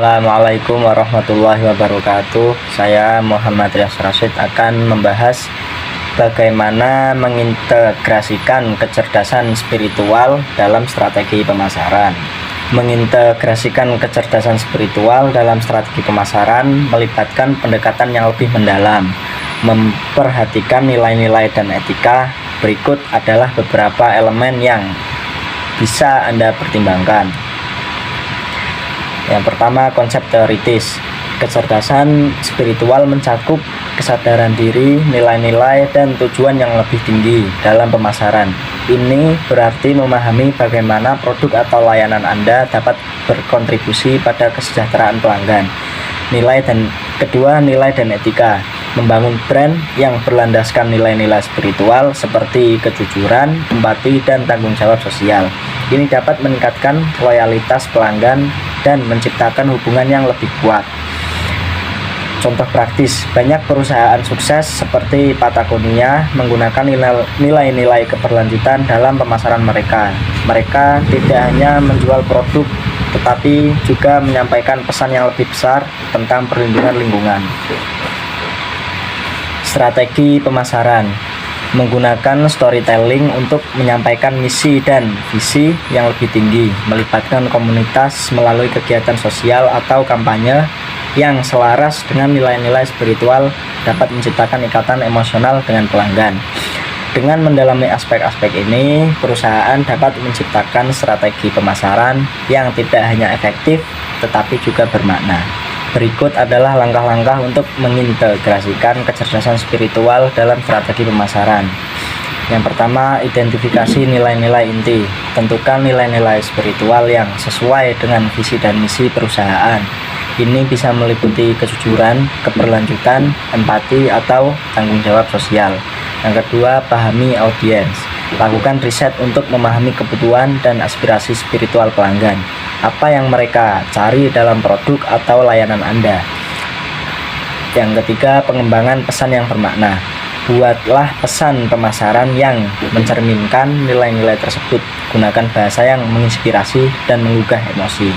Assalamualaikum warahmatullahi wabarakatuh. Saya Muhammad Rias Rasyid akan membahas bagaimana mengintegrasikan kecerdasan spiritual dalam strategi pemasaran. Mengintegrasikan kecerdasan spiritual dalam strategi pemasaran melibatkan pendekatan yang lebih mendalam, memperhatikan nilai-nilai dan etika. Berikut adalah beberapa elemen yang bisa Anda pertimbangkan. Yang pertama, konsep teoritis. Kecerdasan spiritual mencakup kesadaran diri, nilai-nilai, dan tujuan yang lebih tinggi dalam pemasaran. Ini berarti memahami bagaimana produk atau layanan Anda dapat berkontribusi pada kesejahteraan pelanggan. Kedua, nilai dan etika. Membangun brand yang berlandaskan nilai-nilai spiritual seperti kejujuran, empati, dan tanggung jawab sosial. Ini dapat meningkatkan loyalitas pelanggan dan menciptakan hubungan yang lebih kuat. Contoh praktis, banyak perusahaan sukses seperti Patagonia menggunakan nilai-nilai keberlanjutan dalam pemasaran mereka. Mereka tidak hanya menjual produk, tetapi juga menyampaikan pesan yang lebih besar tentang perlindungan lingkungan. Strategi pemasaran menggunakan storytelling untuk menyampaikan misi dan visi yang lebih tinggi, melibatkan komunitas melalui kegiatan sosial atau kampanye yang selaras dengan nilai-nilai spiritual dapat menciptakan ikatan emosional dengan pelanggan. Dengan mendalami aspek-aspek ini, perusahaan dapat menciptakan strategi pemasaran yang tidak hanya efektif tetapi juga bermakna. Berikut adalah langkah-langkah untuk mengintegrasikan kecerdasan spiritual dalam strategi pemasaran. Yang pertama, identifikasi nilai-nilai inti. Tentukan nilai-nilai spiritual yang sesuai dengan visi dan misi perusahaan. Ini bisa meliputi kejujuran, keberlanjutan, empati, atau tanggung jawab sosial. Yang kedua, pahami audiens. Lakukan riset untuk memahami kebutuhan dan aspirasi spiritual pelanggan. Apa yang mereka cari dalam produk atau layanan Anda. Yang ketiga, pengembangan pesan yang bermakna. Buatlah pesan pemasaran yang mencerminkan nilai-nilai tersebut. Gunakan bahasa yang menginspirasi dan menggugah emosi.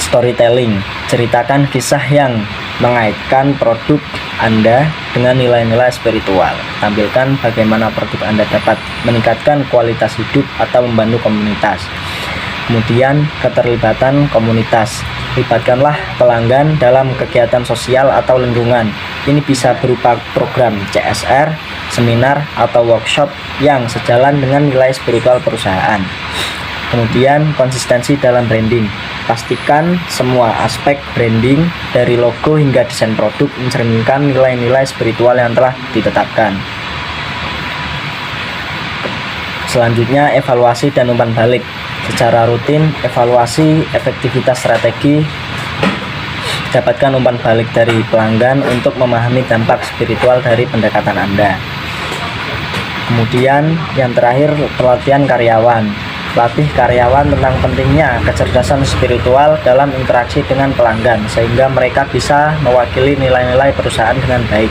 Storytelling, ceritakan kisah yang mengaitkan produk Anda dengan nilai-nilai spiritual. Tampilkan bagaimana produk Anda dapat meningkatkan kualitas hidup atau membantu komunitas. Kemudian, keterlibatan komunitas. Libatkanlah pelanggan dalam kegiatan sosial atau lingkungan. Ini bisa berupa program CSR, seminar, atau workshop yang sejalan dengan nilai spiritual perusahaan. Kemudian, konsistensi dalam branding. Pastikan semua aspek branding dari logo hingga desain produk mencerminkan nilai-nilai spiritual yang telah ditetapkan. Selanjutnya, evaluasi dan umpan balik. Secara rutin, evaluasi efektivitas strategi. Dapatkan umpan balik dari pelanggan untuk memahami dampak spiritual dari pendekatan Anda. Kemudian, yang terakhir, pelatihan karyawan. Latih karyawan tentang pentingnya kecerdasan spiritual dalam interaksi dengan pelanggan, sehingga mereka bisa mewakili nilai-nilai perusahaan dengan baik.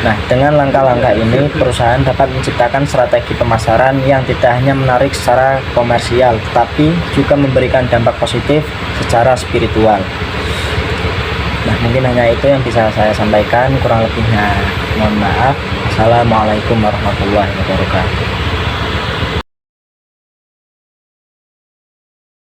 Nah, dengan langkah-langkah ini, perusahaan dapat menciptakan strategi pemasaran yang tidak hanya menarik secara komersial, tetapi juga memberikan dampak positif secara spiritual. Nah, mungkin hanya itu yang bisa saya sampaikan, kurang lebihnya mohon maaf. Assalamualaikum warahmatullahi wabarakatuh.